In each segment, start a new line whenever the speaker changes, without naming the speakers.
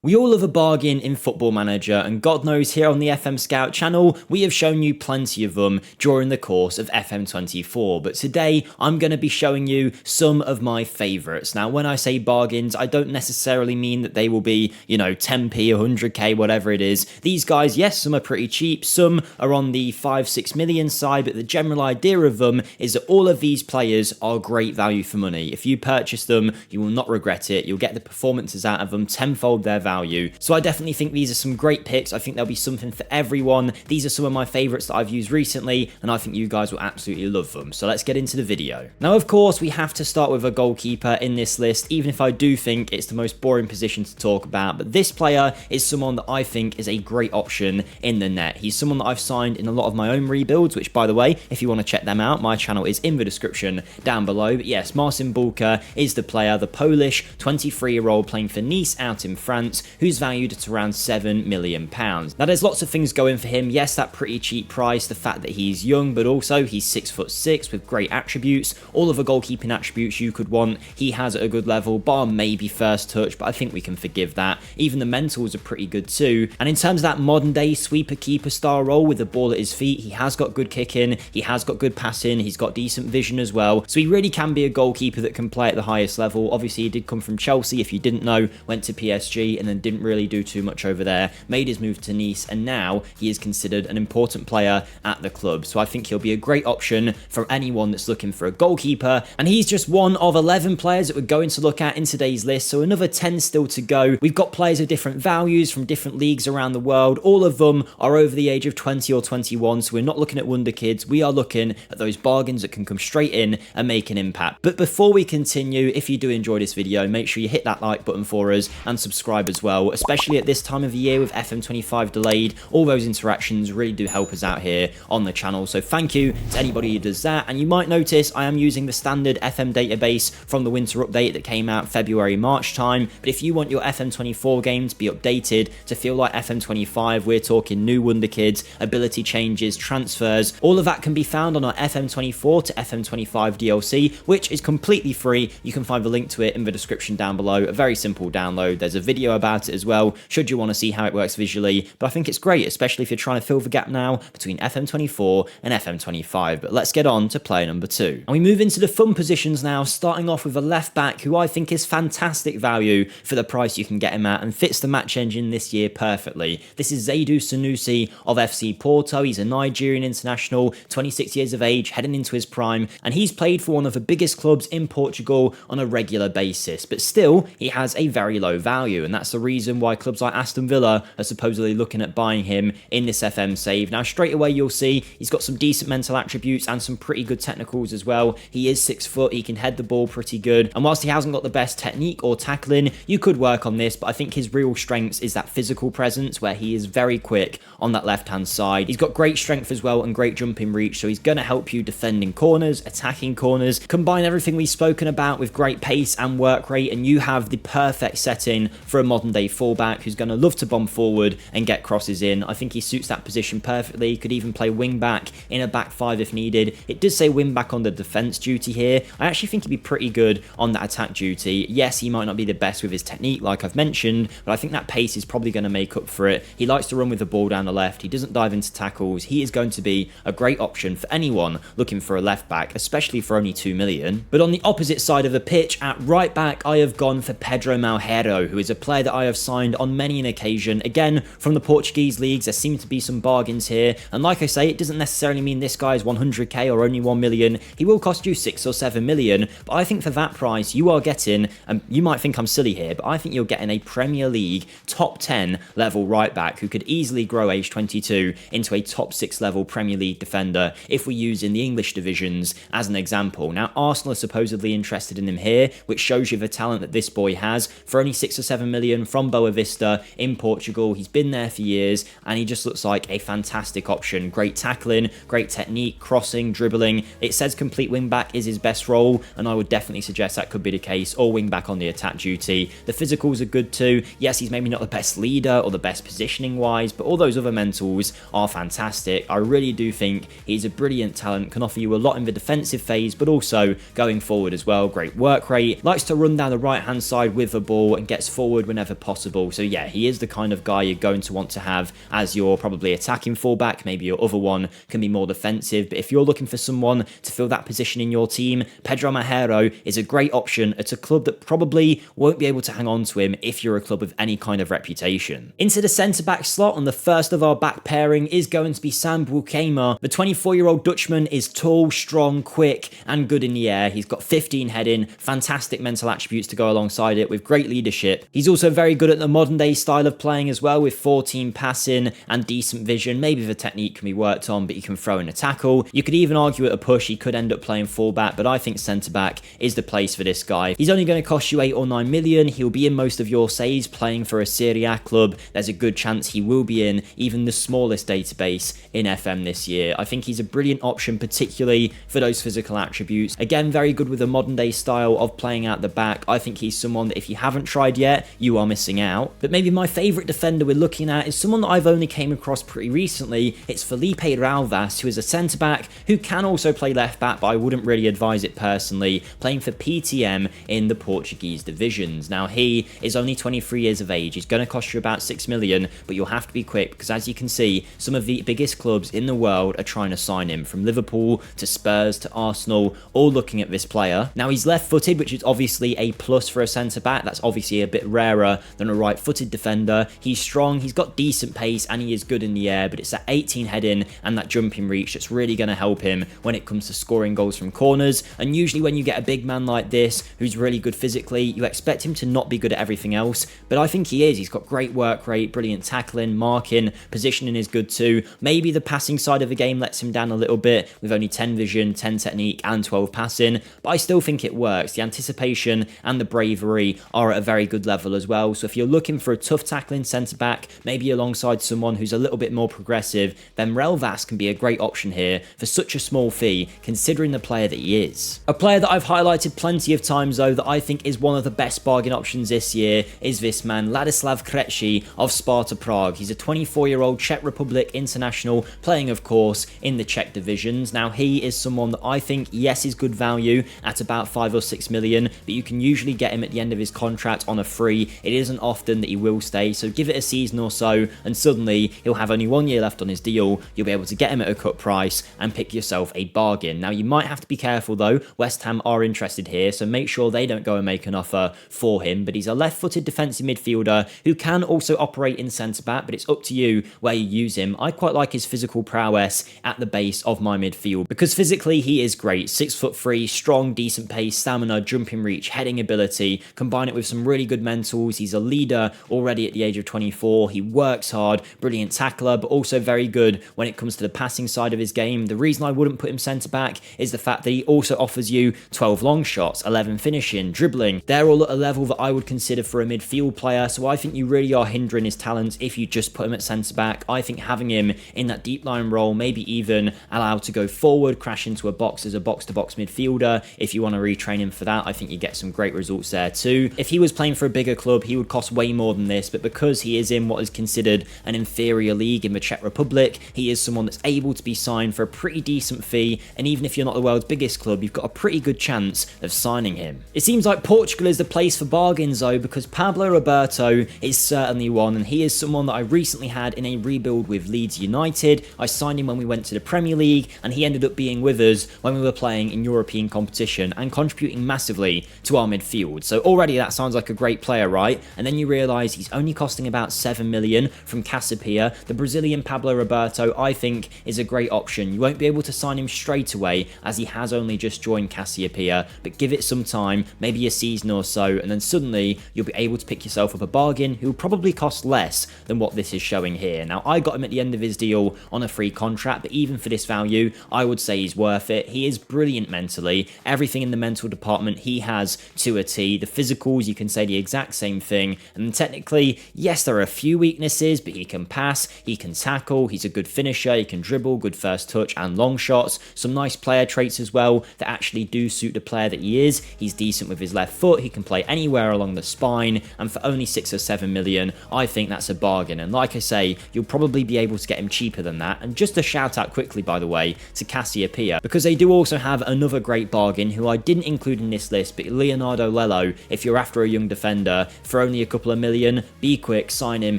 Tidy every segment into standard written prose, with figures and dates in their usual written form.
We all love a bargain in Football Manager, and God knows here on the FMSCOUT channel, we have shown you plenty of them during the course of FM24, but today I'm going to be showing you some of my favourites. Now, when I say bargains, I don't necessarily mean that they will be, 10p, 100k, whatever it is. These guys, yes, some are pretty cheap, some are on the 5-6 million side, but the general idea of them is that all of these players are great value for money. If you purchase them, you will not regret it. You'll get the performances out of them tenfold their value. So I definitely think these are some great picks. I think there'll be something for everyone. These are some of my favorites that I've used recently, and I think you guys will absolutely love them. So let's get into the video. Now, of course, we have to start with a goalkeeper in this list, even if I do think it's the most boring position to talk about. But this player is someone that I think is a great option in the net. He's someone that I've signed in a lot of my own rebuilds, which, by the way, if you want to check them out, my channel is in the description down below. But yes, Marcin Bulka is the player, the Polish 23-year-old playing for Nice out in France, who's valued at around £7 million. Now, there's lots of things going for him. Yes, that pretty cheap price, the fact that he's young, but also he's 6'6" with great attributes, all of the goalkeeping attributes you could want. He has at a good level, bar maybe first touch, but I think we can forgive that. Even the mentals are pretty good too. And in terms of that modern day sweeper keeper style role with the ball at his feet, he has got good kicking, he has got good passing, he's got decent vision as well. So he really can be a goalkeeper that can play at the highest level. Obviously, he did come from Chelsea, if you didn't know, went to PSG and then didn't really do too much over there, made his move to Nice, and now he is considered an important player at the club. So I think he'll be a great option for anyone that's looking for a goalkeeper, and he's just one of 11 players that we're going to look at in today's list, so another 10 still to go. We've got players of different values from different leagues around the world. All of them are over the age of 20 or 21, so we're not looking at Wonderkids, we are looking at those bargains that can come straight in and make an impact. But before we continue, if you do enjoy this video, make sure you hit that like button for us and subscribe as well, especially at this time of the year with FM25 delayed. All those interactions really do help us out here on the channel, so thank you to anybody who does that. And you might notice I am using the standard FM database from the winter update that came out February-March time, but if you want your FM24 game to be updated to feel like FM25, we're talking new Wonderkids, ability changes, transfers, all of that can be found on our FM24 to FM25 DLC, which is completely free. You can find the link to it in the description down below. A very simple download. There's a video about it as well, should you want to see how it works visually, but I think it's great, especially if you're trying to fill the gap now between FM24 and FM25. But let's get on to player number 2. And we move into the fun positions now, starting off with a left back who I think is fantastic value for the price you can get him at and fits the match engine this year perfectly. This is Seydou Sanusi of FC Porto. He's a Nigerian international, 26 years of age, heading into his prime, and he's played for one of the biggest clubs in Portugal on a regular basis, but still he has a very low value, and that's the reason why clubs like Aston Villa are supposedly looking at buying him in this FM save. Now, straight away you'll see he's got some decent mental attributes and some pretty good technicals as well. He is 6 foot, he can head the ball pretty good, and whilst he hasn't got the best technique or tackling, you could work on this, but I think his real strengths is that physical presence where he is very quick on that left hand side. He's got great strength as well and great jumping reach, so he's going to help you defending corners, attacking corners. Combine everything we've spoken about with great pace and work rate, and you have the perfect setting for a modern day fullback who's going to love to bomb forward and get crosses in. I think he suits that position perfectly. Could even play wing back in a back 5 if needed. It does say wing back on the defense duty here. I actually think he'd be pretty good on that attack duty. Yes, he might not be the best with his technique like I've mentioned, but I think that pace is probably going to make up for it. He likes to run with the ball down the left. He doesn't dive into tackles. He is going to be a great option for anyone looking for a left back, especially for only 2 million. But on the opposite side of the pitch, at right back, I have gone for Pedro Malheiro, who is a player that I have signed on many an occasion. Again, from the Portuguese leagues, there seem to be some bargains here, and like I say, it doesn't necessarily mean this guy is 100k or only 1 million. He will cost you 6 or 7 million, but I think for that price you are getting, and you might think I'm silly here, but I think you're getting a Premier League top 10 level right back who could easily grow age 22 into a top 6 level Premier League defender if we use in the English divisions as an example. Now, Arsenal are supposedly interested in him here, which shows you the talent that this boy has. For only 6 or 7 million from Boa Vista in Portugal, he's been there for years, and he just looks like a fantastic option. Great tackling, great technique, crossing, dribbling. It says complete wing back is his best role, and I would definitely suggest that could be the case, or wing back on the attack duty. The physicals are good too. Yes, he's maybe not the best leader or the best positioning wise, but all those other mentals are fantastic. I really do think he's a brilliant talent, can offer you a lot in the defensive phase, but also going forward as well. Great work rate, likes to run down the right hand side with the ball and gets forward whenever wherever possible. So yeah, he is the kind of guy you're going to want to have as your probably attacking fullback. Maybe your other one can be more defensive, but if you're looking for someone to fill that position in your team, Pedro Majero is a great option at a club that probably won't be able to hang on to him if you're a club of any kind of reputation. Into the centre-back slot, and the first of our back pairing is going to be Sam Boukema. The 24-year-old Dutchman is tall, strong, quick, and good in the air. He's got 15 heading, fantastic mental attributes to go alongside it with great leadership. He's also very good at the modern day style of playing as well, with 14 passing and decent vision. Maybe the technique can be worked on, but you can throw in a tackle. You could even argue at a push he could end up playing fullback, but I think centre-back is the place for this guy. He's only going to cost you 8 or 9 million. He'll be in most of your saves playing for a Serie A club. There's a good chance he will be in even the smallest database in FM this year. I think he's a brilliant option, particularly for those physical attributes. Again, very good with a modern day style of playing out the back. I think he's someone that if you haven't tried yet, you are missing out. But maybe my favourite defender we're looking at is someone that I've only came across pretty recently. It's Felipe Ralvas, who is a centre-back who can also play left-back, but I wouldn't really advise it personally, playing for PTM in the Portuguese divisions. Now, he is only 23 years of age. He's going to cost you about 6 million, but you'll have to be quick because, as you can see, some of the biggest clubs in the world are trying to sign him, from Liverpool to Spurs to Arsenal, all looking at this player. Now, he's left-footed, which is obviously a plus for a centre-back. That's obviously a bit rarer than a right-footed defender. He's strong, he's got decent pace, and he is good in the air, but it's that 18 heading and that jumping reach that's really going to help him when it comes to scoring goals from corners. And usually when you get a big man like this, who's really good physically, you expect him to not be good at everything else, but I think he is. He's got great work rate, brilliant tackling, marking, positioning is good too. Maybe the passing side of the game lets him down a little bit with only 10 vision, 10 technique and 12 passing, but I still think it works. The anticipation and the bravery are at a very good level as well. So if you're looking for a tough tackling centre-back, maybe alongside someone who's a little bit more progressive, then Relvas can be a great option here for such a small fee, considering the player that he is. A player that I've highlighted plenty of times though that I think is one of the best bargain options this year is this man, Ladislav Krejci of Sparta Prague. He's a 24-year-old Czech Republic international, playing of course in the Czech divisions. Now, he is someone that I think, yes, is good value at about 5 or 6 million, but you can usually get him at the end of his contract on a free. It isn't often that he will stay, so give it a season or so and suddenly he'll have only 1 year left on his deal. You'll be able to get him at a cut price and pick yourself a bargain. Now, you might have to be careful though. West Ham are interested here, so make sure they don't go and make an offer for him, but he's a left-footed defensive midfielder who can also operate in centre-back, but it's up to you where you use him. I quite like his physical prowess at the base of my midfield because physically he is great. 6'3", strong, decent pace, stamina, jumping reach, heading ability. Combine it with some really good mentals. He's a leader already at the age of 24. He works hard, brilliant tackler, but also very good when it comes to the passing side of his game. The reason I wouldn't put him centre-back is the fact that he also offers you 12 long shots, 11 finishing, dribbling. They're all at a level that I would consider for a midfield player, so I think you really are hindering his talents if you just put him at centre-back. I think having him in that deep line role, maybe even allowed to go forward, crash into a box as a box-to-box midfielder, if you want to retrain him for that, I think you get some great results there too. If he was playing for a bigger club, he would cost way more than this, but because he is in what is considered an inferior league in the Czech Republic, he is someone that's able to be signed for a pretty decent fee, and even if you're not the world's biggest club, you've got a pretty good chance of signing him. It seems like Portugal is the place for bargains though, because Pablo Roberto is certainly one, and he is someone that I recently had in a rebuild with Leeds United. I signed him when we went to the Premier League, and he ended up being with us when we were playing in European competition and contributing massively to our midfield. So already that sounds like a great player, right? And then you realise he's only costing about 7 million from Casapia. The Brazilian Pablo Roberto, I think, is a great option. You won't be able to sign him straight away as he has only just joined Cassiopeia, but give it some time, maybe a season or so, and then suddenly you'll be able to pick yourself up a bargain who will probably cost less than what this is showing here. Now, I got him at the end of his deal on a free contract, but even for this value, I would say he's worth it. He is brilliant mentally. Everything in the mental department he has to a T. The physicals, you can say the exact same thing. And technically, yes, there are a few weaknesses, but he can pass, he can tackle, he's a good finisher, he can dribble, good first touch and long shots. Some nice player traits as well that actually do suit the player that he is. He's decent with his left foot, he can play anywhere along the spine, and for only 6 or 7 million, I think that's a bargain. And like I say, you'll probably be able to get him cheaper than that. And just a shout out quickly, by the way, to Cassiopeia, because they do also have another great bargain who I didn't include in this list, but Leonardo Lello, if you're after a young defender for for only a couple of million. Be quick, sign him,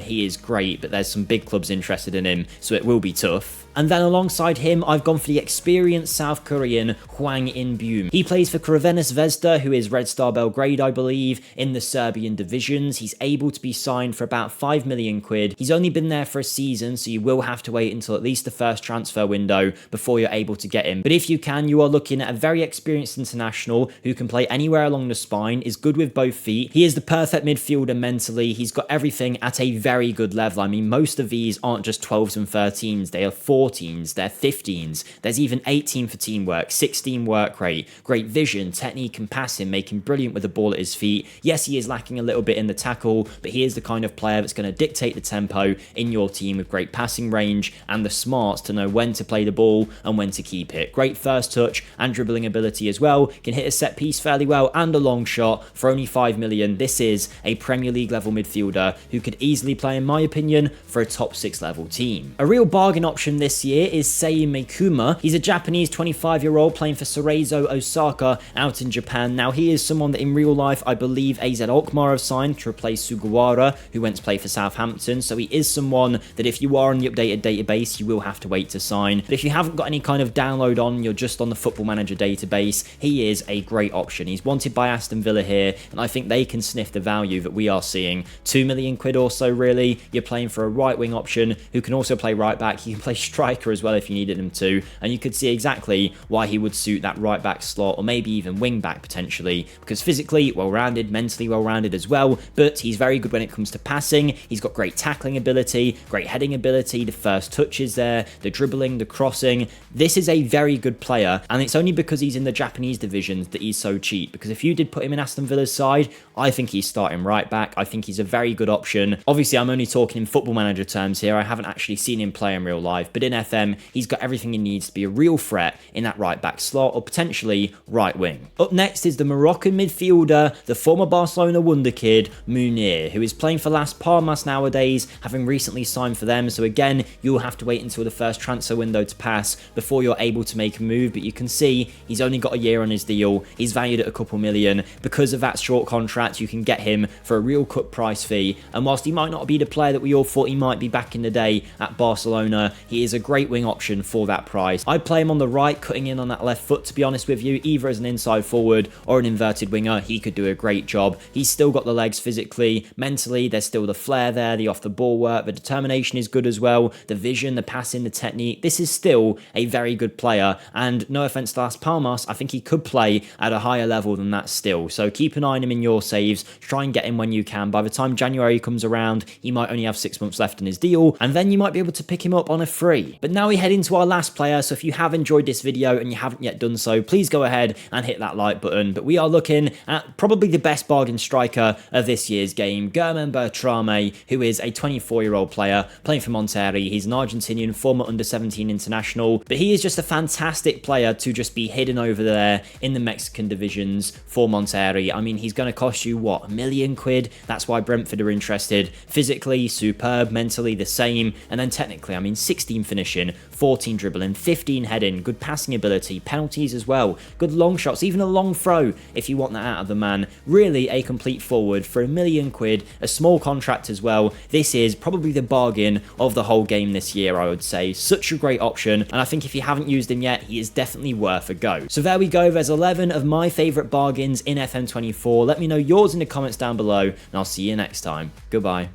he is great, but there's some big clubs interested in him, so it will be tough. And then alongside him, I've gone for the experienced South Korean Hwang In-byum. He plays for Crvena Zvezda, who is Red Star Belgrade, I believe, in the Serbian divisions. He's able to be signed for about 5 million quid. He's only been there for a season, so you will have to wait until at least the first transfer window before you're able to get him. But if you can, you are looking at a very experienced international who can play anywhere along the spine, is good with both feet. He is the perfect midfielder mentally. He's got everything at a very good level. I mean, most of these aren't just 12s and 13s. They are 14s, they're 15s. There's even 18 for teamwork, 16 work rate, great vision, technique and passing, making brilliant with the ball at his feet. Yes, he is lacking a little bit in the tackle, but he is the kind of player that's going to dictate the tempo in your team with great passing range and the smarts to know when to play the ball and when to keep it. Great first touch and dribbling ability as well. Can hit a set piece fairly well and a long shot for only 5 million. This is a Premier League level midfielder who could easily play, in my opinion, for a top 6 level team. A real bargain option this year is Sei Meikuma. He's a Japanese 25-year-old playing for Cerezo Osaka out in Japan. Now, he is someone that in real life, I believe AZ Alkmaar have signed to replace Sugawara, who went to play for Southampton. So he is someone that if you are on the updated database, you will have to wait to sign. But if you haven't got any kind of download on, you're just on the Football Manager database, he is a great option. He's wanted by Aston Villa here, and I think they can sniff the value that we are seeing. 2 million quid or so, really. You're playing for a right-wing option who can also play right-back. He can play striker as well if you needed him to, and you could see exactly why he would suit that right-back slot, or maybe even wing-back potentially, because physically well-rounded, mentally well-rounded as well, but he's very good when it comes to passing. He's got great tackling ability, great heading ability, the first touches there, the dribbling, the crossing. This is a very good player, and it's only because he's in the Japanese divisions that he's so cheap, because if you did put him in Aston Villa's side, I think he's starting right back. I think he's a very good option. Obviously, I'm only talking in Football Manager terms here. I haven't actually seen him play in real life, but in FM, he's got everything he needs to be a real threat in that right back slot, or potentially right wing. Up next is the Moroccan midfielder, the former Barcelona Wonderkid, Munir, who is playing for Las Palmas nowadays, having recently signed for them. So again, you'll have to wait until the first transfer window to pass before you're able to make a move, but you can see he's only got a year on his deal. He's valued at a couple million. Because of that short contract, you can get him for a real cut price fee, and whilst he might not be the player that we all thought he might be back in the day at Barcelona, he is a great wing option for that price. I'd play him on the right, cutting in on that left foot, to be honest with you, either as an inside forward or an inverted winger. He could do a great job. He's still got the legs physically, mentally, there's still the flair there, the off the ball work, the determination is good as well, the vision, the passing, the technique. This is still a very good player, and no offense to Las Palmas, I think he could play at a higher level than that still. So keep an eye on him in your saves, try and get him when you can. By the time January comes around, he might only have 6 months left in his deal, and then you might be able to pick him up on a free. But now we head into our last player, so if you have enjoyed this video and you haven't yet done so, please go ahead and hit that like button. But we are looking at probably the best bargain striker of this year's game, German Bertrame, who is a 24-year-old player playing for Monterrey. He's an Argentinian former under-17 international, but he is just a fantastic player to just be hidden over there in the Mexican divisions for Monterrey. I mean, he's going to cost you, what, $1 million quid? That's why Brentford are interested. Physically, superb, mentally the same, and then technically, I mean, 16 finishing, 14 dribbling, 15 heading, good passing ability, penalties as well, good long shots, even a long throw if you want that out of the man. Really a complete forward for $1 million quid, a small contract as well. This is probably the bargain of the whole game this year, I would say. Such a great option, and I think if you haven't used him yet, he is definitely worth a go. So there we go, there's 11 of my favourite bargains in FM24. Let me know yours in the comments down below, and I'll see you next time. Goodbye.